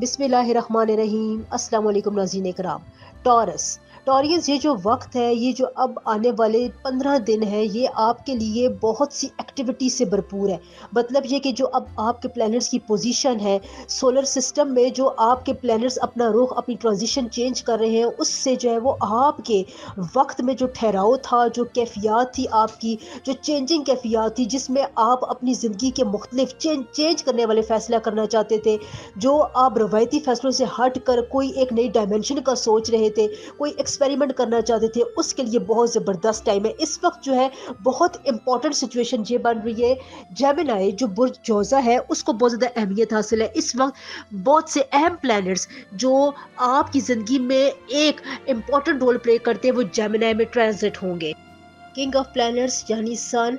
بسم اللہ الرحمن الرحیم۔ السلام علیکم ناظرین کرام۔ ٹورس یہ جو وقت ہے، یہ جو اب آنے والے 15 دن ہے، یہ آپ کے لیے بہت سی ایکٹیویٹی سے بھرپور ہے۔ مطلب یہ کہ جو اب آپ کے پلانٹس کی پوزیشن ہے سولر سسٹم میں، جو آپ کے پلانٹس اپنا رخ، اپنی ٹرانزیشن چینج کر رہے ہیں، اس سے جو ہے وہ آپ کے وقت میں جو ٹھہراؤ تھا، جو کیفیات تھی آپ کی، جو چینجنگ کیفیات تھی، جس میں آپ اپنی زندگی کے مختلف چینج کرنے والے فیصلہ کرنا چاہتے تھے، جو آپ روایتی فیصلوں سے ہٹ کر کوئی ایک نئی ڈائمنشن کا سوچ رہے تھے، کوئی ایکسپیریمنٹ کرنا چاہتے تھے، اس کے لیے بہت زبردست ٹائم ہے۔ اس وقت جو ہے بہت امپورٹنٹ سچویشن یہ بن رہی ہے، جیمنائی جو برج جوزہ ہے اس کو بہت زیادہ اہمیت حاصل ہے۔ اس وقت بہت سے اہم پلانٹس جو آپ کی زندگی میں ایک امپورٹنٹ رول پلے کرتے ہیں، وہ جیمنائی میں ٹرانزٹ ہوں گے۔ کنگ آف پلانٹس یعنی سن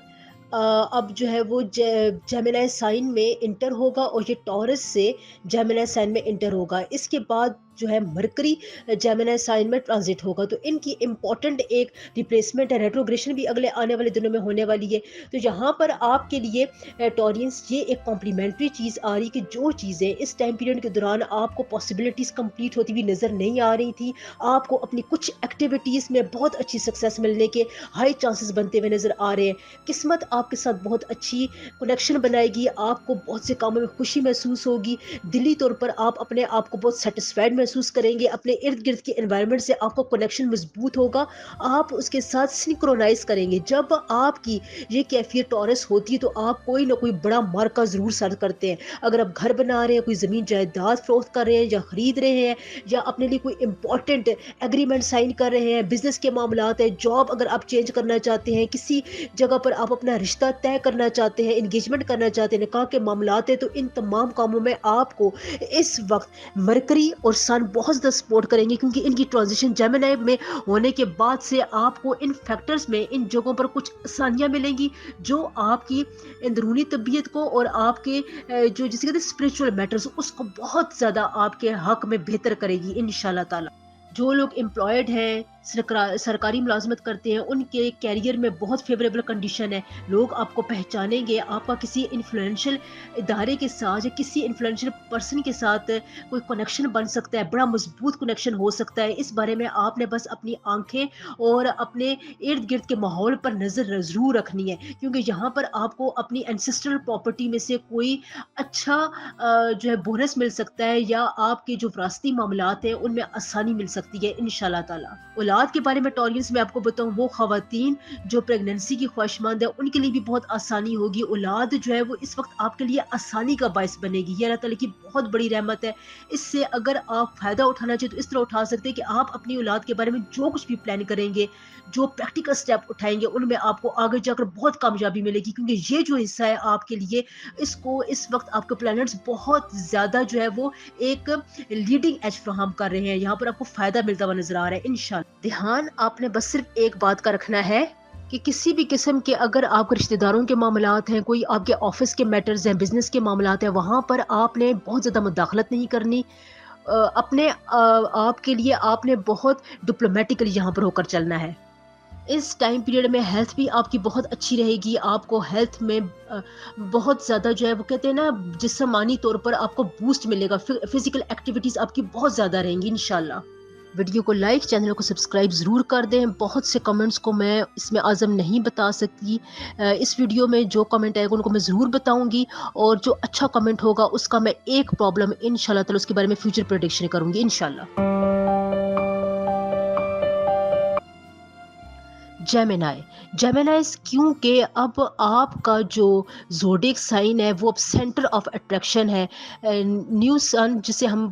اب جو ہے وہ جیمنائی سائن میں انٹر ہوگا، اور یہ ٹورس سے جیمنائی سائن میں انٹر ہوگا۔ اس کے بعد جو ہے مرکری جیمنائی سائن میں ٹرانزٹ ہوگا، تو ان کی امپورٹنٹ ایک ریپلیسمنٹ ہے۔ ریٹروگریشن بھی اگلے آنے والے دنوں میں ہونے والی ہے۔ تو یہاں پر آپ کے لیے ٹورینس یہ ایک کمپلیمنٹری چیز آ رہی کہ جو چیزیں اس ٹائم پیریڈ کے دوران آپ کو پاسبلٹیز کمپلیٹ ہوتی ہوئی نظر نہیں آ رہی تھی، آپ کو اپنی کچھ ایکٹیویٹیز میں بہت اچھی سکسیس ملنے کے ہائی چانسز بنتے ہوئے نظر آ رہے ہیں۔ قسمت آپ کے ساتھ بہت اچھی کنیکشن بنائے گی، آپ کو بہت سے کاموں میں خوشی محسوس ہوگی، دلی طور پر آپ اپنے آپ کو بہت سیٹسفائڈ محسوس کریں گے، اپنے ارد گرد کے انوائرمنٹ سے آپ کا کنیکشن مضبوط ہوگا، آپ اس کے ساتھ سنکرونائز کریں گے۔ جب آپ کی یہ کیفیت ٹورس ہوتی ہے تو آپ کوئی نہ کوئی بڑا مارکہ ضرور سر کرتے ہیں۔ اگر آپ گھر بنا رہے ہیں، کوئی زمین جائیداد فروخت کر رہے ہیں یا خرید رہے ہیں، یا اپنے لیے کوئی امپورٹنٹ ایگریمنٹ سائن کر رہے ہیں، بزنس کے معاملات ہیں، جاب اگر آپ چینج کرنا چاہتے ہیں، کسی جگہ پر آپ اپنا رشتہ طے کرنا چاہتے ہیں، انگیجمنٹ کرنا چاہتے ہیں، نکاح کے معاملات ہیں، تو ان تمام کاموں میں آپ کو اس وقت مرکری اور سن بہت زیادہ سپورٹ کریں گے، کیونکہ ان کی ٹرانزیشن جیمنائی میں ہونے کے بعد سے آپ کو ان فیکٹرز میں، ان جگہوں پر کچھ آسانیاں ملیں گی جو آپ کی اندرونی طبیعت کو اور آپ کے جو جسے کہتے ہیں اسپرچول میٹرز، اس کو بہت زیادہ آپ کے حق میں بہتر کرے گی انشاءاللہ تعالی۔ جو لوگ امپلائڈ ہیں، سرکاری ملازمت کرتے ہیں، ان کے کیریئر میں بہت فیوریبل کنڈیشن ہے۔ لوگ آپ کو پہچانیں گے، آپ کا کسی انفلوئنشل ادارے کے ساتھ یا کسی انفلوئنشل پرسن کے ساتھ کوئی کنیکشن بن سکتا ہے، بڑا مضبوط کنیکشن ہو سکتا ہے۔ اس بارے میں آپ نے بس اپنی آنکھیں اور اپنے ارد گرد کے ماحول پر نظر ضرور رکھنی ہے، کیونکہ یہاں پر آپ کو اپنی اینسسٹرل پراپرٹی میں سے کوئی اچھا جو ہے بونس مل سکتا ہے، یا آپ کے جو وراثتی معاملات ہیں ان میں آسانی مل سکتی ہے انشاءاللہ تعالی۔ اولاد کے بارے میں ٹورینس میں آپ کو بتاؤں، وہ خواتین جو پریگننسی کی خواہشمند ہے ان کے لیے بھی بہت آسانی ہوگی۔ اولاد جو ہے وہ اس وقت آپ کے لیے آسانی کا باعث بنے گی، یہ اللہ تعالیٰ کی بہت بڑی رحمت ہے۔ اس سے اگر آپ فائدہ اٹھانا چاہتے تو اس طرح اٹھا سکتے ہیں کہ آپ اپنی اولاد کے بارے میں جو کچھ بھی پلان کریں گے، جو پریکٹیکل سٹیپ اٹھائیں گے، ان میں آپ کو آگے جا کر بہت کامیابی ملے گی، کیونکہ یہ جو حصہ ہے آپ کے لیے، اس کو اس وقت آپ کے پلانٹس بہت زیادہ جو ہے وہ ایک لیڈنگ ایج فراہم کر رہے ہیں۔ یہاں پر آپ کو فائدہ ملتا ہوا نظر آ رہا ہے انشاءاللہ۔ دھیان آپ نے بس صرف ایک بات کا رکھنا ہے کہ کسی بھی قسم کے اگر آپ کے رشتہ داروں کے معاملات ہیں، کوئی آپ کے آفس کے میٹرز ہیں، بزنس کے معاملات ہیں، وہاں پر آپ نے بہت زیادہ مداخلت نہیں کرنی۔ اپنے آپ کے لیے آپ نے بہت ڈپلومیٹکلی یہاں پر ہو کر چلنا ہے۔ اس ٹائم پیریڈ میں ہیلتھ بھی آپ کی بہت اچھی رہے گی، آپ کو ہیلتھ میں بہت زیادہ جو ہے وہ کہتے ہیں نا، جسمانی طور پر آپ کو بوسٹ ملے گا، فزیکل ایکٹیویٹیز آپ کی بہت زیادہ رہیں گی انشاءاللہ۔ ویڈیو کو لائک، چینل کو سبسکرائب ضرور کر دیں۔ بہت سے کمنٹس کو میں اس میں عزم نہیں بتا سکتی، اس ویڈیو میں جو کمنٹ آئے گا ان کو میں ضرور بتاؤں گی، اور جو اچھا کمنٹ ہوگا اس کا میں ایک پرابلم انشاءاللہ تعالی اس کے بارے میں فیوچر پریڈکشن کروں گی انشاءاللہ۔ جیمنائی کیونکہ اب آپ کا جو زوڈیک سائن ہے وہ اب سینٹر آف اٹریکشن ہے، نیو سن جسے ہم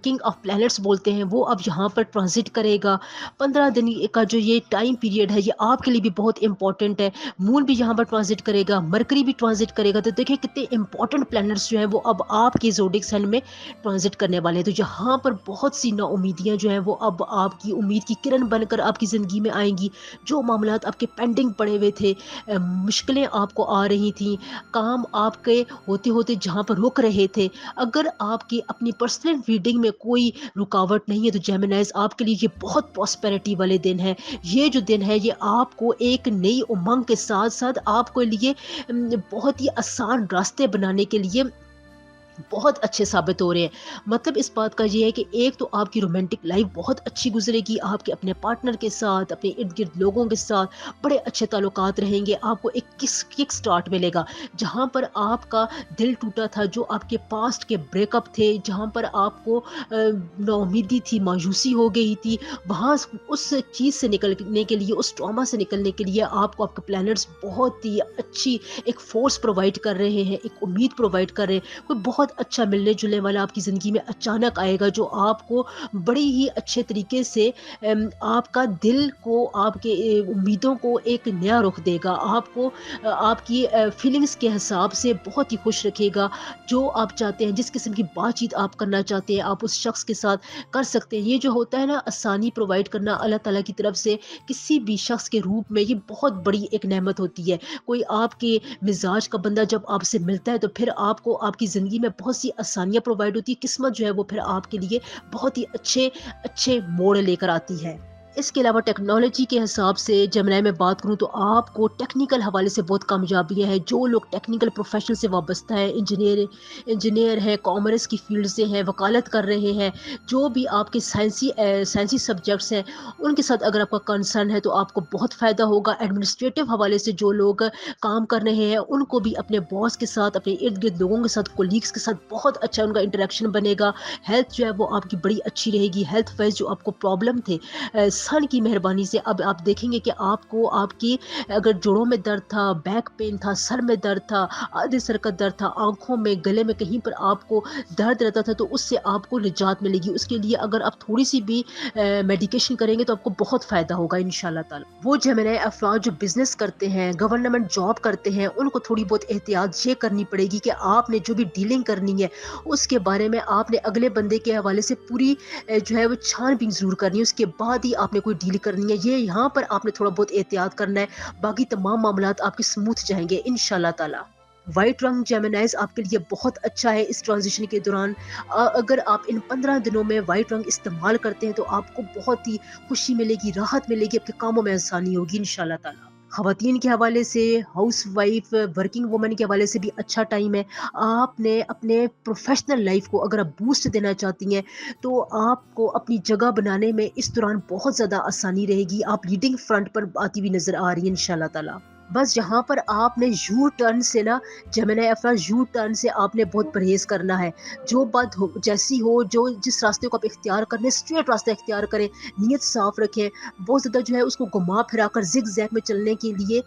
کنگ آف پلانٹس بولتے ہیں، وہ اب یہاں پر ٹرانزٹ کرے گا۔ 15 دن کا جو یہ ٹائم پیریڈ ہے یہ آپ کے لیے بھی بہت امپورٹنٹ ہے۔ مون بھی یہاں پر ٹرانزٹ کرے گا، مرکری بھی ٹرانزٹ کرے گا، تو دیکھیں کتنے امپورٹنٹ پلانٹس جو ہیں وہ اب آپ کے زوڈیک سائن میں ٹرانزٹ کرنے والے ہیں۔ تو یہاں پر بہت سی نا امیدیاں جو ہیں وہ اب آپ کی امید کی کرن بن کر آپ کی زندگی میں آئیں گی۔ جو معاملات آپ کے پینڈنگ پڑے ہوئے تھے، مشکلیں آپ کو آ رہی تھیں، کام آپ کے ہوتے ہوتے جہاں پر رک رہے تھے، اگر آپ کی اپنی پرسنل ریڈنگ میں کوئی رکاوٹ نہیں ہے تو جیمنائز آپ کے لیے یہ بہت پراسپیرٹی والے دن ہیں۔ یہ جو دن ہے یہ آپ کو ایک نئی امنگ کے ساتھ ساتھ آپ کے لیے بہت ہی آسان راستے بنانے کے لیے बहुत अच्छे साबित हो रहे हैं। मतलब इस बात का ये है कि एक तो आपकी रोमांटिक लाइफ बहुत अच्छी गुजरेगी, आपके अपने पार्टनर के साथ, अपने इर्द गिर्द लोगों के साथ बड़े अच्छे ताल्लुकात रहेंगे, आपको एक किक स्टार्ट मिलेगा। जहाँ पर आपका दिल टूटा था, जो आपके पास्ट के ब्रेकअप थे, जहाँ पर आपको नाउमीदी थी, मायूसी हो गई थी, वहाँ उस चीज़ से निकलने के लिए, उस ट्रॉमा से निकलने के लिए आपको आपके प्लैनेट्स बहुत ही अच्छी एक फोर्स प्रोवाइड कर रहे हैं, एक उम्मीद प्रोवाइड कर रहे हैं। कोई बहुत अच्छा मिलने-जुलने वाला आपकी ज़िंदगी में अचानक आएगा, जो आपको बड़ी ही अच्छे तरीके से आपका दिल को, आपके उम्मीदों को एक नया रुख देगा। आपको आपकी फीलिंग्स के हिसाब से बहुत ही खुश रखेगा। जो आप चाहते हैं, जिस किस्म की बातचीत आप करना चाहते हैं, आप उस शख्स के साथ कर सकते हैं। ये जो होता है ना, आसानी प्रोवाइड करना अल्लाह ताला की तरफ से किसी भी शख्स के रूप में, ये बहुत बड़ी एक नेमत होती है। कोई आपके मिजाज का बंदा जब आपसे मिलता है, तो फिर आपको आपकी ज़िंदगी में बहुत सी आसानियाँ प्रोवाइड होती है। किस्मत जो है वो फिर आपके लिए बहुत ही अच्छे अच्छे मोड़ लेकर आती है। इसके अलावा टेक्नोलॉजी के हिसाब से जेमिनी में बात करूँ, तो आपको टेक्निकल हवाले से बहुत कामयाबियाँ हैं। जो लोग टेक्निकल प्रोफेशन से वाबस्ता है, इंजीनियर हैं, कॉमर्स की फील्ड से हैं, वकालत कर रहे हैं, जो भी आपके साइंसी सब्जेक्ट्स हैं, उनके साथ अगर आपका कंसर्न है तो आपको बहुत फ़ायदा होगा। एडमिनिस्ट्रेटिव हवाले से जो लोग काम कर रहे हैं, उनको भी अपने बॉस के साथ, अपने इर्द गिर्द लोगों के साथ, कोलीग्स के साथ बहुत अच्छा उनका इंटरेक्शन बनेगा। हेल्थ जो है वो आपकी बड़ी अच्छी रहेगी। हेल्थ वाइज जो आपको प्रॉब्लम थे, सन की मेहरबानी से अब आप देखेंगे कि आपको आपकी अगर जोड़ों में दर्द था, बैक पेन था, सर में दर्द था, आधे सर का दर्द था, आँखों में, गले में कहीं पर आपको दर्द रहता था, तो उससे आपको निजात मिलेगी। उसके लिए अगर आप थोड़ी-सी भी मेडिकेशन करेंगे तो आपको बहुत फ़ायदा होगा इंशाअल्लाह ताला। वो जेमिनी अफ़राद जो बिज़नेस करते हैं, गवर्नमेंट जॉब करते हैं, उनको थोड़ी बहुत एहतियात ये करनी पड़ेगी कि आपने जो भी डीलिंग करनी है, उसके बारे में आपने अगले बंदे के हवाले से पूरी जो है वो छान-बीन ज़रूर करनी है। उसके बाद ही आपने कोई डील करनी है। ये यहाँ पर आपने थोड़ा बहुत एहतियात करना है, बाकी तमाम मामलात आपके स्मूथ जाएँगे इंशाअल्लाह ताला। व्हाइट रंग जेमिनीज़ आपके लिए बहुत अच्छा है इस ट्रांज़िशन के दौरान। अगर आप इन 15 दिनों में व्हाइट रंग इस्तेमाल करते हैं, तो आपको बहुत ही खुशी मिलेगी, राहत मिलेगी, आपके कामों में आसानी होगी इंशाअल्लाह ताला। ख़वातीन के हवाले से, हाउसवाइफ, वर्किंग वुमन के हवाले से भी अच्छा टाइम है। आपने अपने प्रोफ़ेशनल लाइफ़ को अगर आप बूस्ट देना चाहती हैं, तो आपको अपनी जगह बनाने में इस दौरान बहुत ज़्यादा आसानी रहेगी। आप लीडिंग फ्रंट पर आती हुई नज़र आ रही हैं इंशाअल्लाह ताला। बस यहाँ पर आपने यू टर्न से ना, जेमिनी अफ़राद, यू टर्न से आपने बहुत परहेज़ करना है। जो बात हो जैसी हो, जो जिस रास्ते को आप इख्तियार कर लें, स्ट्रेट रास्ता इख्तियार करें, नीयत साफ़ रखें। बहुत ज़्यादा जो है उसको घुमा फिरा कर ज़िग-ज़ैग में चलने के लिए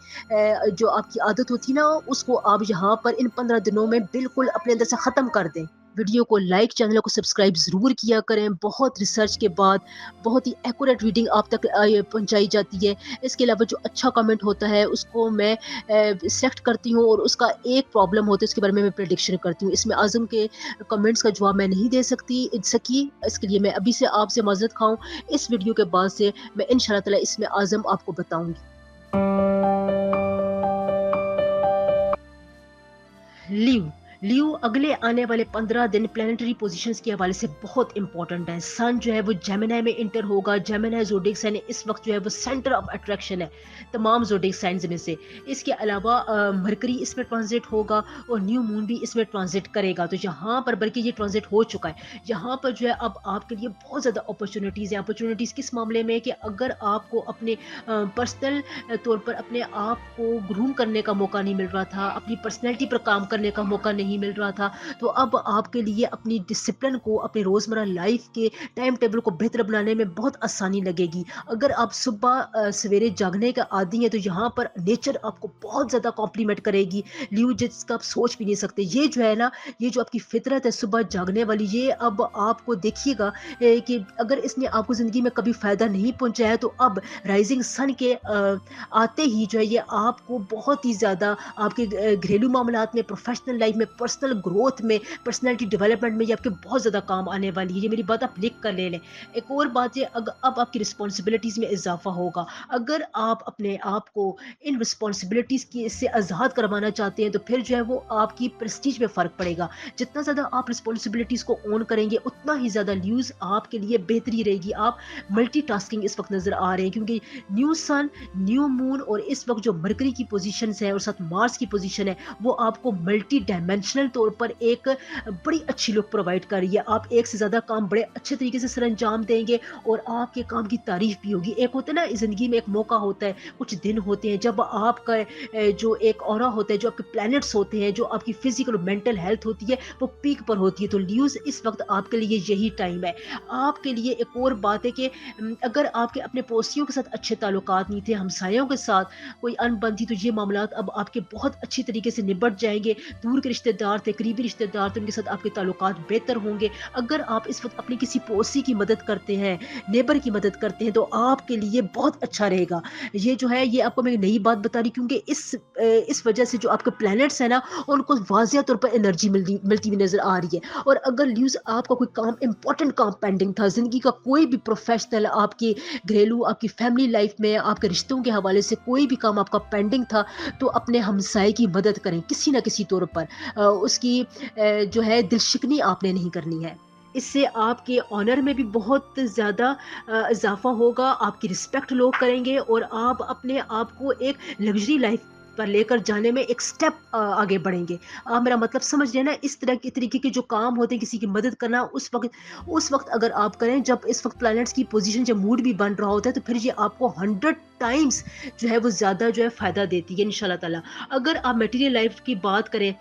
जो आपकी आदत होती है ना, उसको आप यहाँ पर इन 15 दिनों में बिल्कुल अपने अंदर से ख़त्म कर दें। वीडियो को लाइक, चैनल को सब्सक्राइब ज़रूर किया करें। बहुत रिसर्च के बाद बहुत ही एक्यूरेट रीडिंग आप तक पहुँचाई जाती है। इसके अलावा जो अच्छा कमेंट होता है, उसको मैं सिलेक्ट करती हूँ, और उसका एक प्रॉब्लम होता है, उसके बारे में मैं प्रेडिक्शन करती हूँ। इसमें आज़म के कमेंट्स का जवाब मैं नहीं दे सकी, इसके लिए मैं अभी से आपसे माज़रत ख़्वाह। इस वीडियो के बाद से मैं इंशाअल्लाह ताला इसमें आज़म आपको बताऊँगी। लीव लीव अगले आने वाले 15 दिन प्लैनेटरी पोजीशंस के हवाले से बहुत इंपॉर्टेंट है। सन जो है वो जेमिनी में इंटर होगा। जेमिनी ज़ोडिएक साइन इस वक्त जो है वो सेंटर ऑफ अट्रैक्शन है तमाम ज़ोडिएक साइंस में से। इसके अलावा मरकरी इसमें ट्रांजिट होगा, और न्यू मून भी इसमें ट्रांजिट करेगा। तो यहाँ पर, बल्कि ये ट्रांजिट हो चुका है, यहाँ पर जो है अब आपके लिए बहुत ज़्यादा अपॉर्चुनिटीज़ हैं। अपॉर्चुनिटीज़ किस मामले में, कि अगर आपको अपने पर्सनल तौर पर अपने आप को ग्रूम करने का मौका नहीं मिल रहा था, अपनी पर्सनैलिटी पर काम करने का मौका नहीं मिल रहा था, तो अब आपके लिए अपनी डिसिप्लिन को, अपने रोज़मर्रा लाइफ के टाइम टेबल को बेहतर बनाने में बहुत आसानी लगेगी। अगर आप सुबह सवेरे जागने का आदी हैं, तो यहाँ पर नेचर आपको बहुत ज़्यादा कॉम्प्लीमेंट करेगी, ल्यू, जिसका आप सोच भी नहीं सकते। ये जो है ना, ये जो आपकी फितरत है सुबह जागने वाली, ये अब आपको देखिएगा कि अगर इसने आपको ज़िंदगी में कभी फ़ायदा नहीं पहुँचाया, तो अब राइजिंग सन के आते ही जो है ये आपको बहुत ही ज़्यादा आपके घरेलू मामलात में, प्रोफेशनल लाइफ में, पर्सनल ग्रोथ में, पर्सनैलिटी डेवलपमेंट में ये आपके बहुत ज़्यादा काम आने वाली है। ये मेरी बात आप लिख कर ले लें। एक और बात, ये अब आपकी रिस्पॉन्सिबिलिटीज़ में इजाफा होगा। अगर आप अपने आप को इन रिस्पॉन्सिबिलिटीज़ की से आज़ाद करवाना चाहते हैं, तो फिर जो है वो आपकी प्रेस्टीज में फ़र्क पड़ेगा। जितना ज़्यादा आप रिस्पॉन्सिबिलिटीज़ को ओन करेंगे, उतना ही ज़्यादा न्यूज़ आपके लिए बेहतरी रहेगी। आप मल्टीटास्किंग इस वक्त नज़र आ रहे हैं, क्योंकि न्यू सन, न्यू मून, और इस वक्त जो मरकरी की पोजीशंस है और साथ मार्स की पोजीशन है, वो आपको मल्टी डायमेंशनल इंटेंशनल तौर पर एक बड़ी अच्छी लुक प्रोवाइड कर रही है। आप एक से ज़्यादा काम बड़े अच्छे तरीके से सर अंजाम देंगे और आपके काम की तारीफ भी होगी। एक होता है ना ज़िंदगी में एक मौका होता है, कुछ दिन होते हैं जब आपका जो एक ऑरा होता है, जो आपके प्लैनेट्स होते हैं, जो आपकी फिजिकल और मेंटल हेल्थ होती है वो पीक पर होती है। तो ल्यूज़ इस वक्त आपके लिए यही टाइम है। आपके लिए एक और बात है कि अगर आपके अपने पड़ोसियों के साथ अच्छे ताल्लुकात नहीं थे, हमसायों के साथ कोई अनबन थी, तो ये मामलात अब आपके बहुत अच्छी तरीके से निबट जाएंगे। दूर के रिश्तेदार थे, करीबी रिश्तेदार थे, उनके साथ आपके ताल्लुकात बेहतर होंगे। अगर आप इस वक्त अपनी किसी पड़ोसी की मदद करते हैं, नेबर की मदद करते हैं, तो आपके लिए बहुत अच्छा रहेगा। ये जो है ये आपको मैं एक नई बात बता रही, क्योंकि इस वजह से जो आपके प्लैनेट्स हैं ना उनको वाज़िया तौर पर एनर्जी मिलती हुई नजर आ रही है। और अगर ल्यूज आपका कोई काम इंपॉर्टेंट काम पेंडिंग था, जिंदगी का कोई भी प्रोफेशनल, आपकी घरेलू, आपकी फैमिली लाइफ में, आपके रिश्तों के हवाले से कोई भी काम आपका पेंडिंग था, तो अपने हमसाये की मदद करें किसी ना किसी तौर पर। उसकी जो है दिलशिकनी आपने नहीं करनी है। इससे आपके ऑनर में भी बहुत ज़्यादा इज़ाफ़ा होगा, आपकी रिस्पेक्ट लोग करेंगे और आप अपने आप को एक लग्ज़री लाइफ़ पर लेकर जाने में एक स्टेप आगे बढ़ेंगे। आप मेरा मतलब समझ रहे हैं ना? इस तरह के तरीके के जो काम होते हैं, किसी की मदद करना, उस वक़्त अगर आप करें जब इस वक़्त प्लैनेट्स की पोज़ीशन, जब मूड भी बन रहा होता है, तो फिर ये आपको 100 टाइम्स जो है वो ज़्यादा जो है फ़ायदा देती है इंशाल्लाह ताला। अगर आप मटीरियल लाइफ़ की बात करें,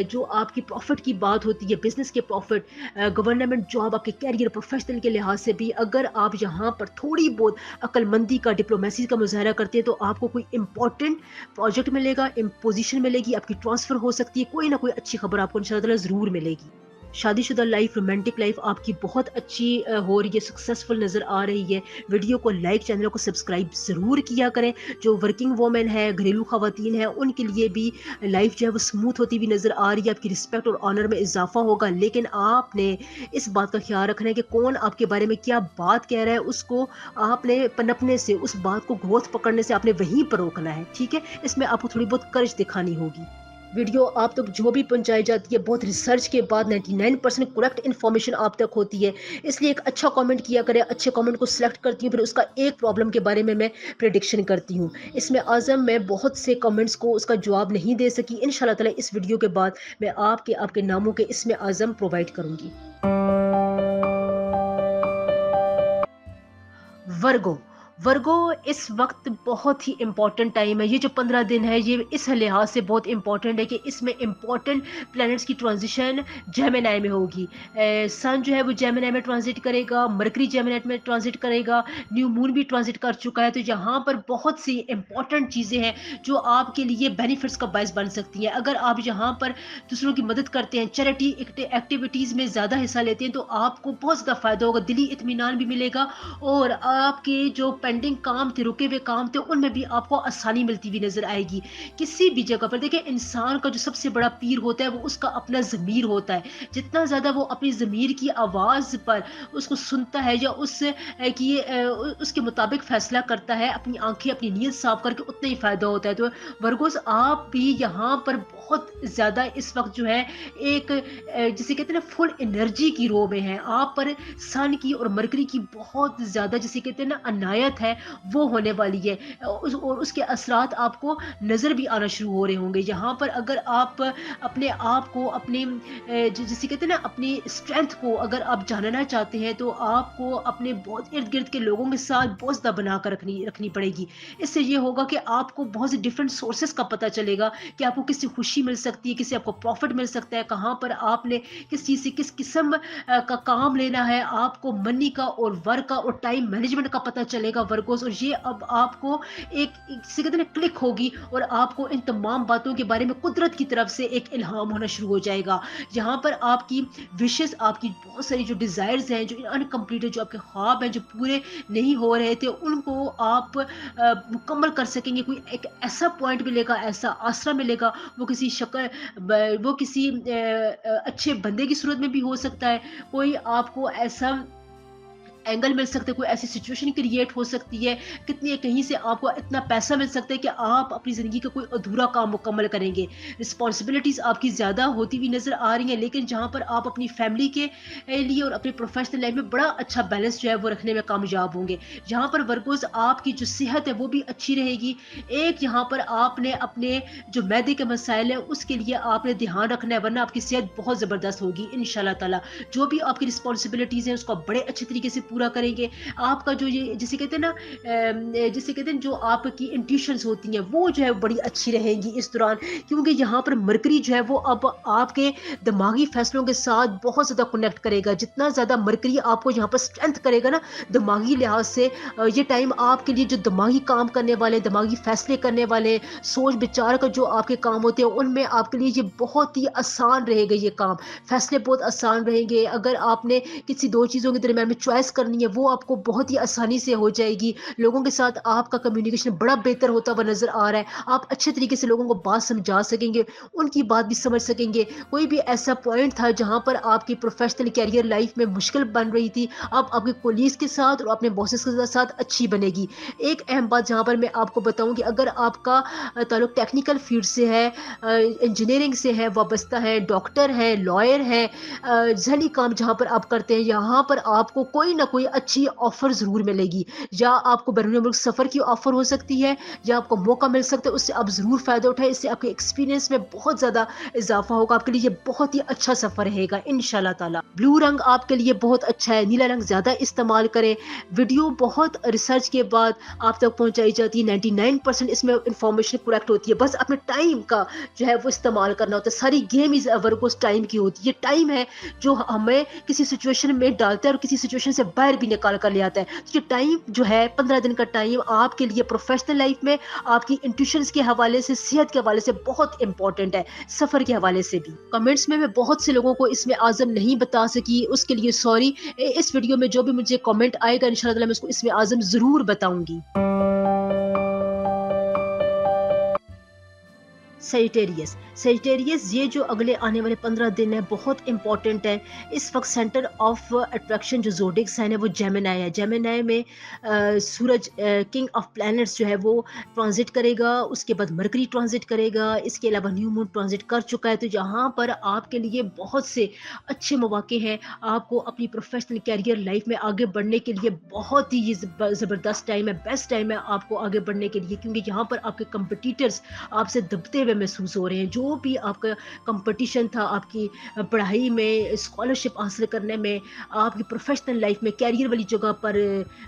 जो आपकी प्रॉफ़िट की बात होती है, बिज़नेस के प्रॉफ़िट, गवर्नमेंट जॉब, आपके करियर, प्रोफेशनल के लिहाज से भी अगर आप यहाँ पर थोड़ी बहुत अक्लमंदी का, डिप्लोमेसी का मुज़ाहरा करते हैं, तो आपको कोई इंपॉर्टेंट प्रोजेक्ट मिलेगा, पोजीशन मिलेगी, आपकी ट्रांसफ़र हो सकती है, कोई ना कोई अच्छी खबर आपको इंशाल्लाह ताला ज़रूर मिलेगी। शादीशुदा लाइफ, रोमांटिक लाइफ आपकी बहुत अच्छी हो रही है, सक्सेसफुल नज़र आ रही है। वीडियो को लाइक, चैनल को सब्सक्राइब ज़रूर किया करें। जो वर्किंग वोमेन है, घरेलू ख़वातीन हैं, उनके लिए भी लाइफ जो है वो स्मूथ होती हुई नज़र आ रही है। आपकी रिस्पेक्ट और ऑनर में इजाफा होगा, लेकिन आपने इस बात का ख्याल रखना है कि कौन आपके बारे में क्या बात कह रहा है, उसको आपने पनपने से, उस बात को गोद पकड़ने से आपने वहीं पर रोकना है, ठीक है? इसमें आपको थोड़ी बहुत कर्ज दिखानी होगी। वीडियो आप तक जो भी पहुंचाई जाती है, बहुत रिसर्च के बाद 99% करेक्ट इन्फॉर्मेशन आप तक होती है। इसलिए एक अच्छा कमेंट किया करें, अच्छे कमेंट को सिलेक्ट करती हूँ, फिर उसका एक प्रॉब्लम के बारे में मैं प्रेडिक्शन करती हूँ। इसमें आज़म मैं बहुत से कमेंट्स को उसका जवाब नहीं दे सकी। इंशाल्लाह ताला इस वीडियो के बाद मैं आपके नामों के इसमें आज़म प्रोवाइड करूँगी। वर्गो वर्गो इस वक्त बहुत ही इंपॉर्टेंट टाइम है। ये जो 15 दिन है, ये इस लिहाज से बहुत इंपॉर्टेंट है कि इसमें इंपॉर्टेंट प्लैनेट्स की ट्रांजिशन जेमिनी में होगी। सन जो है वो जेमिनी में ट्रांजिट करेगा, मरकरी जेमिनी में ट्रांजिट करेगा, न्यू मून भी ट्रांजिट कर चुका है। तो यहाँ पर बहुत सी इंपॉर्टेंट चीज़ें हैं जो आपके लिए बेनिफिट्स का बायस बन सकती हैं। अगर आप यहाँ पर दूसरों की मदद करते हैं, चैरिटी एक्टिविटीज़ में ज़्यादा हिस्सा लेते हैं, तो आपको बहुत ज़्यादा फ़ायदा होगा, दिली इत्मीनान भी मिलेगा और आपके जो पेंडिंग काम थे, रुके हुए काम थे, उनमें भी आपको आसानी मिलती हुई नजर आएगी। किसी भी जगह पर देखिए, इंसान का जो सबसे बड़ा पीर होता है वो उसका अपना ज़मीर होता है। जितना ज़्यादा वो अपनी ज़मीर की आवाज़ पर उसको सुनता है या उसके मुताबिक फैसला करता है, अपनी आंखें, अपनी नीयत साफ करके, उतना ही फ़ायदा होता है। तो वर्गोस, आप भी यहाँ पर बहुत ज़्यादा इस वक्त जो है एक जिसे कहते हैं ना फुल एनर्जी की रो में है। आप पर सन की और मरकरी की बहुत ज़्यादा जिसे कहते हैं ना अनायत है, वो होने वाली है। और उसके असरात आपको नज़र भी आना शुरू हो रहे होंगे। यहाँ पर अगर आप अपने आप को, अपने जिसे कहते हैं ना अपनी स्ट्रेंथ को अगर आप जानना चाहते हैं, तो आपको अपने बहुत इर्द गिर्द के लोगों के साथ बहुत ज़्यादा बनाकर रखनी पड़ेगी। इससे ये होगा कि आपको बहुत से डिफरेंट सोर्सेस का पता चलेगा कि आपको किससे खुशी मिल सकती है, किससे आपको प्रॉफिट मिल सकता है, कहाँ पर आपने किस चीज़ से किस किस्म का काम लेना है। आपको मनी का और वर्क का और टाइम मैनेजमेंट का पता चलेगा वर्गोस। और ये अब आपको एक जिसे कहते हैं क्लिक होगी और आपको इन तमाम बातों के बारे में कुदरत की तरफ से एक इल्हाम होना शुरू हो जाएगा। यहाँ पर आपकी विशेस, आपकी बहुत सारी जो डिज़ायर्स हैं, जो अनकम्प्लीटेड, जो आपके ख्वाब हैं, जो पूरे नहीं हो रहे थे, उनको आप मुकम्मल कर सकेंगे। कोई एक ऐसा पॉइंट मिलेगा, ऐसा आसरा मिलेगा, वो किसी शक्ल, वो किसी अच्छे बंदे की सूरत में भी हो सकता है। कोई आपको ऐसा एंगल मिल सकते हैं, कोई ऐसी सिचुएशन क्रिएट हो सकती है, कितनी कहीं से आपको इतना पैसा मिल सकता है कि आप अपनी ज़िंदगी का कोई अधूरा काम मुकम्मल करेंगे। रिस्पॉन्सिबिलिटीज़ आपकी ज़्यादा होती हुई नज़र आ रही हैं, लेकिन जहाँ पर आप अपनी फैमिली के लिए और अपनी प्रोफेशनल लाइफ में बड़ा अच्छा बैलेंस जो है वो रखने में कामयाब होंगे। जहाँ पर वर्कोज़ आपकी जो सेहत है वो भी अच्छी रहेगी। एक यहाँ पर आपने अपने जो मैदे के मसाइल हैं उसके लिए आपने ध्यान रखना है, वरना आपकी सेहत बहुत ज़बरदस्त होगी इंशाल्लाह ताला। जो भी आपकी रिस्पॉन्सिबिलिटीज़ हैं उसको आप बड़े अच्छे तरीके से पूरा करेंगे। आपका जो ये जिसे कहते हैं ना जिसे कहते हैं जो आपकी इंट्यूशंस होती हैं वो जो है बड़ी अच्छी रहेंगी इस दौरान, क्योंकि यहाँ पर मरकरी जो है वो अब आपके दिमागी फैसलों के साथ बहुत ज़्यादा कनेक्ट करेगा। जितना ज़्यादा मरकरी आपको यहाँ पर स्ट्रेंथ करेगा ना दिमागी लिहाज से, ये टाइम आपके लिए जो दिमागी काम करने वाले, दिमागी फैसले करने वाले, सोच विचार का जो आपके काम होते हैं उनमें आपके लिए ये बहुत ही आसान रहेगा। ये काम फैसले बहुत आसान रहेंगे। अगर आपने किसी दो चीज़ों के दरमियान में चॉइस करनी है वो आपको बहुत ही आसानी से हो जाएगी। लोगों के साथ आपका कम्युनिकेशन बड़ा बेहतर होता हुआ नज़र आ रहा है। आप अच्छे तरीके से लोगों को बात समझा सकेंगे, उनकी बात भी समझ सकेंगे। कोई भी ऐसा पॉइंट था जहाँ पर आपकी प्रोफेशनल कैरियर लाइफ में मुश्किल बन रही थी, अब आपके कोलीग्स के साथ और अपने बॉसेस के साथ अच्छी बनेगी। एक अहम बात जहाँ पर मैं आपको बताऊँ कि अगर आपका ताल्लुक टेक्निकल फील्ड से है, इंजीनियरिंग से है, वाबस्ता है, डॉक्टर है, लॉयर है, ज़हनी काम जहाँ पर आप करते हैं, यहाँ पर आपको कोई ना कोई अच्छी ऑफ़र ज़रूर मिलेगी। या आपको बैरून मुल्क सफ़र की ऑफ़र हो सकती है, या आपको मौका मिल सकता है, उससे आप ज़रूर फ़ायदा उठाएँ। इससे आपके एक्सपीरियंस में बहुत ज़्यादा इज़ाफ़ा होगा। आपके लिए ये बहुत ही अच्छा सफ़र रहेगा इंशाल्लाह ताला। ब्लू रंग आपके लिए बहुत अच्छा है, नीला रंग ज़्यादा इस्तेमाल करें। वीडियो बहुत रिसर्च के बाद आप तक पहुँचाई जाती है। 99% इसमें इन्फॉर्मेशन करेक्ट होती है। बस अपने टाइम का जो है वो इस्तेमाल करना होता है। सारी गेम इज़ वर्क टाइम की होती है। ये टाइम है जो हमें किसी सिचुएशन में डालता है और किसी सिचुएशन से बाहर भी निकाल कर ले आता है। तो ये टाइम जो है 15 दिन का टाइम आपके लिए प्रोफेशनल लाइफ में आपकी इंट्यूशंस के हवाले से, सेहत के हवाले से बहुत इंपॉर्टेंट है, सफर के हवाले से भी। कमेंट्स में मैं बहुत से लोगों को इसमें आज़म नहीं बता सकी, उसके लिए सॉरी। इस वीडियो में जो भी मुझे कमेंट आएगा इंशाल्लाह ताला मैं उसको इसमें आज़म जरूर बताऊंगी। सेजिटेरियस सेजिटेरियस ये जो अगले आने वाले 15 दिन है बहुत इंपॉर्टेंट है। इस वक्त सेंटर ऑफ अट्रैक्शन जो ज़ोडिएक साइन है वो जेमिनी है। जेमिनी में सूरज किंग ऑफ प्लैनेट्स जो है वो ट्रांजिट करेगा, उसके बाद मरकरी ट्रांजिट करेगा, इसके अलावा न्यू मून ट्रांजिट कर चुका है। तो यहाँ पर आपके लिए बहुत से अच्छे मौके हैं। आपको अपनी प्रोफेशनल कैरियर लाइफ में आगे बढ़ने के लिए बहुत ही ये ज़बरदस्त टाइम है, बेस्ट टाइम है आपको आगे बढ़ने के लिए, क्योंकि यहाँ पर आपके कंपटीटर्स आपसे दबते हुए महसूस हो रहे हैं। जो भी आपका कंपटीशन था आपकी पढ़ाई में, स्कॉलरशिप हासिल करने में, आपकी प्रोफेशनल लाइफ में, कैरियर वाली जगह पर,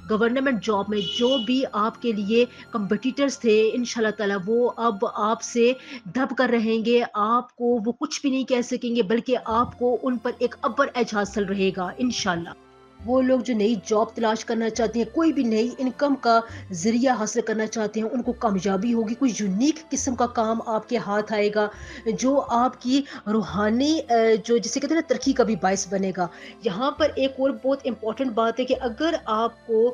गवर्नमेंट जॉब में, जो भी आपके लिए कंपटीटर्स थे इंशाल्लाह ताला वो अब आपसे दब कर रहेंगे। आपको वो कुछ भी नहीं कह सकेंगे, बल्कि आपको उन पर एक अब्बर एज हासिल रहेगा इंशाल्लाह। वो लोग जो नई जॉब तलाश करना चाहते हैं, कोई भी नई इनकम का ज़रिया हासिल करना चाहते हैं, उनको कामयाबी होगी। कोई यूनिक किस्म का काम आपके हाथ आएगा जो आपकी रूहानी जो जिसे कहते हैं ना तरक्की का भी बायस बनेगा। यहाँ पर एक और बहुत इंपॉर्टेंट बात है कि अगर आपको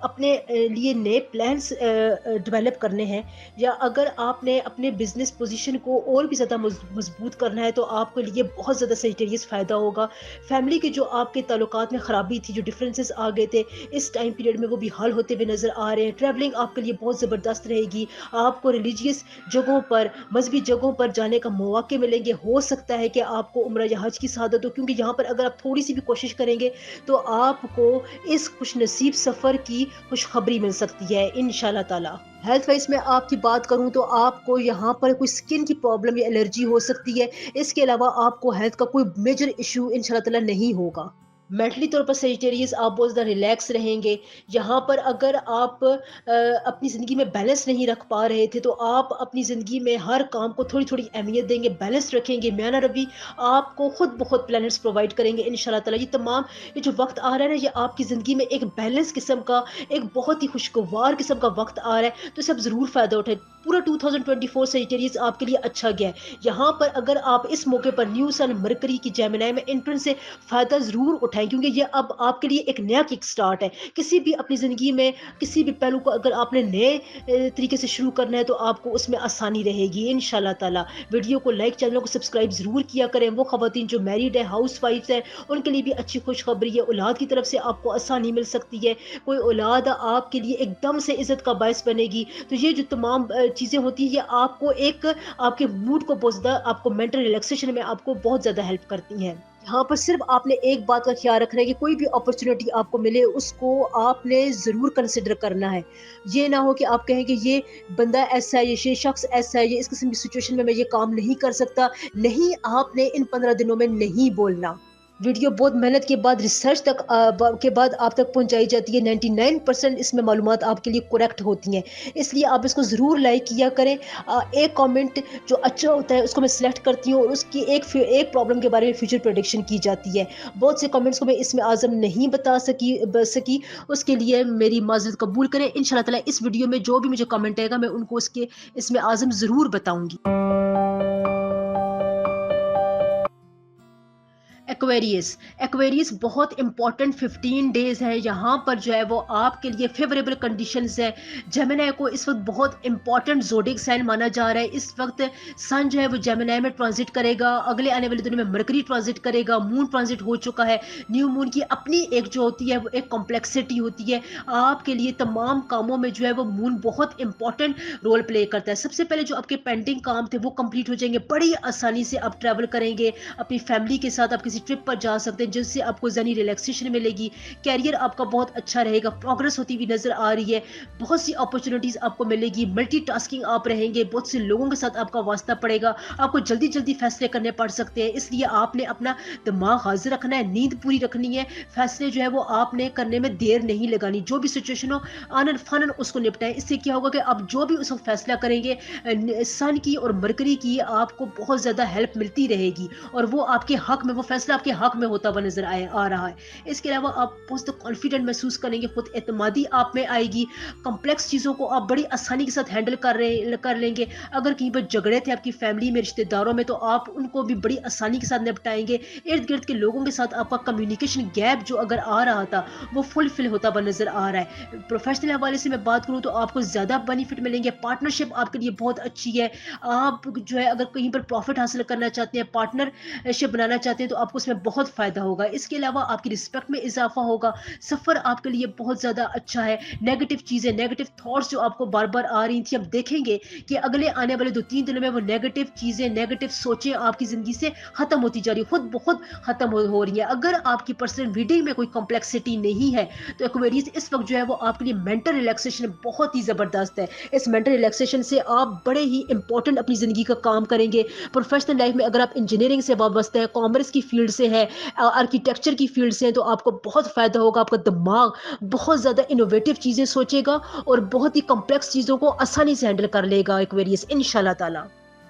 अपने लिए नए प्लान्स डेवलप करने हैं, या अगर आपने अपने बिजनेस पोजीशन को और भी ज़्यादा मजबूत करना है, तो आपके लिए बहुत ज़्यादा सेजिटेरियस फ़ायदा होगा। फैमिली के जो आपके ताल्लुकात में खराबी थी, जो डिफरेंसेस आ गए थे इस टाइम पीरियड में, वो भी हल होते हुए नजर आ रहे हैं। ट्रैवलिंग आपके लिए बहुत ज़बरदस्त रहेगी। आपको रिलीजियस जगहों पर, मजहबी जगहों पर जाने का मौके मिलेंगे। हो सकता है कि आपको उम्रा या हज की सआदत हो, क्योंकि यहाँ पर अगर आप थोड़ी सी भी कोशिश करेंगे तो आपको इस खुश नसीब सफ़र की खुशखबरी मिल सकती है इंशाल्लाह ताला। हेल्थ वाइज में आपकी बात करूं तो आपको यहाँ पर कोई स्किन की प्रॉब्लम या एलर्जी हो सकती है। इसके अलावा आपको हेल्थ का कोई मेजर इशू इंशाल्लाह ताला नहीं होगा। मेंटली तौर पर सेजिटेरियस आप बहुत ज़्यादा रिलैक्स रहेंगे। यहाँ पर अगर आप अपनी ज़िंदगी में बैलेंस नहीं रख पा रहे थे, तो आप अपनी ज़िंदगी में हर काम को थोड़ी थोड़ी अहमियत देंगे, बैलेंस रखेंगे। म्याना रवि आपको खुद बहुत प्लैनेट्स प्रोवाइड करेंगे इंशाल्लाह ताला। ये तमाम ये जो वक्त आ रहा है ना, ये आपकी ज़िंदगी में एक बैलेंस किस्म का, एक बहुत ही खुशगवार किस्म का वक्त आ रहा है। तो सब ज़रूर फ़ायदा उठाए। पूरा 2024 सेजिटेरियस आपके लिए अच्छा गया है। यहाँ पर अगर आप इस मौके पर न्यू सन मरकरी की जेमिनी में एंट्रेंस से फ़ायदा ज़रूर उठाए उठाएं, क्योंकि ये अब आपके लिए एक नया किक स्टार्ट है। किसी भी अपनी ज़िंदगी में किसी भी पहलू को अगर आपने नए तरीके से शुरू करना है तो आपको उसमें आसानी रहेगी इंशाल्लाह ताला। वीडियो को लाइक, चैनल को सब्सक्राइब ज़रूर किया करें। वो ख़वातीन जो मैरिड है, हाउस वाइफ्स हैं, उनके लिए भी अच्छी खुशखबरी है, औलाद की तरफ से आपको आसानी मिल सकती है। कोई औलाद आपके लिए एकदम से इज़्ज़त का बायस बनेगी। तो ये जो तमाम चीज़ें होती हैं, ये आपको एक आपके मूड को बहुत ज़्यादा, आपको मेंटल रिलैक्सेशन में आपको बहुत ज़्यादा हेल्प करती हैं। यहाँ पर सिर्फ आपने एक बात का ख्याल रखना है कि कोई भी अपॉर्चुनिटी आपको मिले उसको आपने ज़रूर कंसिडर करना है। ये ना हो कि आप कहें कि ये बंदा ऐसा है, ये शख्स ऐसा है, ये इस किस्म की सिचुएशन में मैं ये काम नहीं कर सकता। नहीं, आपने इन 15 दिनों में नहीं बोलना। वीडियो बहुत मेहनत के बाद, रिसर्च तक के बाद आप तक पहुंचाई जाती है। 99% इसमें मालूमात आपके लिए करेक्ट होती हैं, इसलिए आप इसको ज़रूर लाइक किया करें। एक कमेंट जो अच्छा होता है उसको मैं सिलेक्ट करती हूँ और उसकी एक प्रॉब्लम के बारे में फ्यूचर प्रेडिक्शन की जाती है। बहुत से कमेंट्स को मैं इसमें आज़म नहीं बता सकी, उसके लिए मेरी माज़रत कबूल करें। इंशाल्लाह ताला इस वीडियो में जो भी मुझे कमेंट आएगा मैं उनको उसके इसमें आज़म ज़रूर बताऊँगी। एक्वेरियस, एक्वेरियस बहुत इंपॉर्टेंट 15 डेज है। यहाँ पर जो है वो आपके लिए फेवरेबल कंडीशंस है। जेमिनी को इस वक्त बहुत इंपॉर्टेंट ज़ोडिक साइन माना जा रहा है। इस वक्त सन जो है वो जेमिनी में ट्रांजिट करेगा, अगले आने वाले दिनों में मरकरी ट्रांजिट करेगा, मून ट्रांजिट हो चुका है। न्यू मून की अपनी एक जो होती है वो एक कॉम्प्लेक्सिटी होती है। आपके लिए तमाम कामों में जो है वो मून बहुत इंपॉर्टेंट रोल प्ले करता है। सबसे पहले जो आपके पेंडिंग काम थे वो कंप्लीट हो जाएंगे, बड़ी आसानी से आप ट्रैवल करेंगे अपनी फैमिली के साथ, आप किसी ट्रिप पर जा सकते हैं जिससे आपको ज़हनी रिलैक्सेशन मिलेगी। कैरियर आपका बहुत अच्छा रहेगा, प्रोग्रेस होती हुई नजर आ रही है। बहुत सी अपॉर्चुनिटीज आपको मिलेगी, मल्टीटास्किंग आप रहेंगे, बहुत से लोगों के साथ आपका वास्ता पड़ेगा, आपको जल्दी जल्दी फैसले करने पड़ सकते हैं। इसलिए आपने अपना दिमाग हाजिर रखना है, नींद पूरी रखनी है। फैसले जो है वो आपने करने में देर नहीं लगानी, जो भी सिचुएशन हो आनन फानन उसको निपटाएं। इससे क्या होगा कि आप जो भी उस वक्त फैसला करेंगे, सन की और मरकरी की आपको बहुत ज़्यादा हेल्प मिलती रहेगी और वो आपके हक में, वो फैसला आपके हक में होता हुआ नजर आ रहा है। इसके अलावा आप बहुत कॉन्फिडेंट महसूस करेंगे, खुद एतमादी आप में आएगी। कॉम्प्लेक्स चीज़ों को आप बड़ी आसानी के साथ हैंडल कर लेंगे। अगर कहीं पर झगड़े थे आपकी फैमिली में, रिश्तेदारों में, तो आप उनको भी बड़ी आसानी के साथ निपटाएंगे। इर्द गिर्द के लोगों के साथ आपका कम्युनिकेशन गैप जो अगर आ रहा था वो फुलफिल होता हुआ नजर आ रहा है। प्रोफेशनल हवाले से मैं बात करूँ तो आपको ज़्यादा बेनिफिट मिलेंगे। पार्टनरशिप आपके लिए बहुत अच्छी है। आप जो है अगर कहीं पर प्रॉफिट हासिल करना चाहते हैं, पार्टनरशिप बनाना चाहते हैं, तो आपको उसमें बहुत फायदा होगा। इसके अलावा आपकी रिस्पेक्ट में इजाफा होगा। सफर आपके लिए बहुत ज्यादा अच्छा है। नेगेटिव चीजें, नेगेटिव थॉट्स जो आपको बार बार आ रही थी, अब देखेंगे कि अगले आने वाले 2-3 दिनों में वो नेगेटिव चीजें, नेगेटिव सोचें आपकी जिंदगी से खत्म होती जा रही है, खुद बहुत खत्म हो रही है। अगर आपकी पर्सनल रीडिंग में कोई कॉम्प्लेक्सिटी नहीं है तो एक्वेरियस इस वक्त जो है वो आपके लिए मेंटल रिलैक्सेशन बहुत ही जबरदस्त है। इस मेंटल रिलैक्सेशन से आप बड़े ही इंपॉर्टेंट अपनी जिंदगी का काम करेंगे। प्रोफेशनल लाइफ में अगर आप इंजीनियरिंग से वाबस्ते हैं, कॉमर्स की फील्ड से है, आर्किटेक्चर की फील्ड से हैं, तो आपको बहुत फ़ायदा होगा। आपका दिमाग बहुत ज़्यादा इनोवेटिव चीज़ें सोचेगा और बहुत ही कॉम्प्लेक्स चीज़ों को आसानी से हैंडल कर लेगा एक्वेरियस इंशाल्लाह ताला।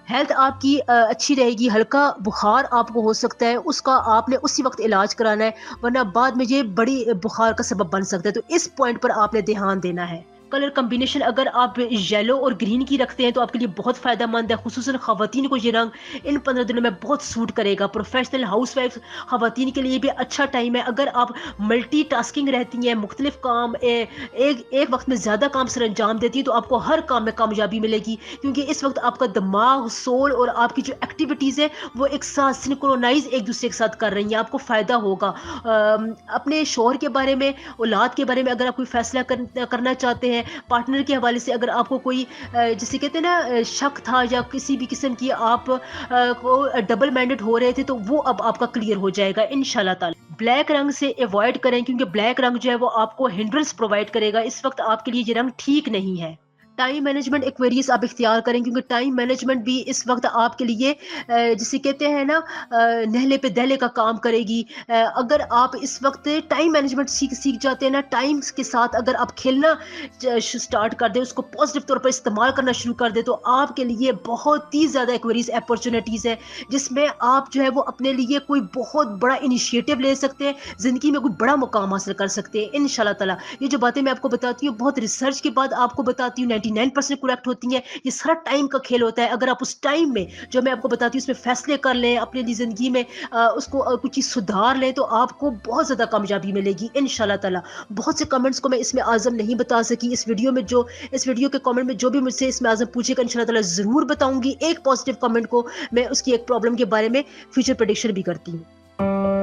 हेल्थ आपकी अच्छी रहेगी। हल्का बुखार आपको हो सकता है, उसका आपने उसी वक्त इलाज कराना है, वरना बाद में ये बड़ी बुखार का सबब बन सकता है। तो इस पॉइंट पर आपने ध्यान देना है। कलर कम्बिनेशन अगर आप येलो और ग्रीन की रखते हैं तो आपके लिए बहुत फ़ायदेमंद है। खुसूसन ख़वातीन को ये रंग इन 15 दिनों में बहुत सूट करेगा। प्रोफेशनल हाउस वाइफ ख़वातीन के लिए भी अच्छा टाइम है। अगर आप मल्टी टास्किंग रहती हैं, मुख्तलिफ काम एक वक्त में ज़्यादा काम सर अंजाम देती है, तो आपको हर काम में कामयाबी मिलेगी, क्योंकि इस वक्त आपका दिमाग, सोल और आपकी जो एक्टिविटीज़ है वो एक साथ सिंक्रोनाइज एक दूसरे के साथ कर रही हैं। आपको फ़ायदा होगा। अपने शौहर के बारे में, औलाद के बारे में अगर आप कोई फैसला करना चाहते हैं, पार्टनर के हवाले से अगर आपको कोई जिसे कहते हैं ना शक था या किसी भी किस्म की आप को डबल माइंडेड हो रहे थे, तो वो अब आपका क्लियर हो जाएगा इंशाल्लाह ताला। ब्लैक रंग से अवॉइड करें, क्योंकि ब्लैक रंग जो है वो आपको हिंड्रेंस प्रोवाइड करेगा। इस वक्त आपके लिए ये रंग ठीक नहीं है। टाइम मैनेजमेंट एक्वेरियस आप इख्तियार करें, क्योंकि टाइम मैनेजमेंट भी इस वक्त आपके लिए जिसे कहते हैं ना नहले पे दहले का काम करेगी। अगर आप इस वक्त टाइम मैनेजमेंट सीख जाते हैं ना, टाइम के साथ अगर आप खेलना स्टार्ट कर दें, उसको पॉजिटिव तौर पर इस्तेमाल करना शुरू कर दें, तो आपके लिए बहुत ही ज़्यादा एक्वेरियस अपॉर्चुनिटीज़ है, जिसमें आप जो है वो अपने लिए कोई बहुत बड़ा इनिशिएटिव ले सकते हैं, ज़िंदगी में कोई बड़ा मुकाम हासिल कर सकते हैं इंशाल्लाह ताला। ये जो बातें मैं आपको बताती हूँ बहुत रिसर्च के बाद आपको बताती हूँ। 99% करेक्ट होती हैं। ये सारा टाइम का खेल होता है। अगर आप उस टाइम में जो मैं आपको बताती हूँ उसमें फैसले कर लें, अपनी ज़िंदगी में उसको कुछ चीज़ सुधार लें, तो आपको बहुत ज़्यादा कामयाबी मिलेगी इंशाल्लाह ताला। बहुत से कमेंट्स को मैं इसमें आज़म नहीं बता सकी। इस वीडियो के कमेंट में जो भी मुझसे इसमें आज़म पूछेगा इंशाल्लाह ताला ज़रूर बताऊँगी। एक पॉजिटिव कमेंट को मैं उसकी एक प्रॉब्लम के बारे में फ्यूचर प्रेडिक्शन भी करती हूँ।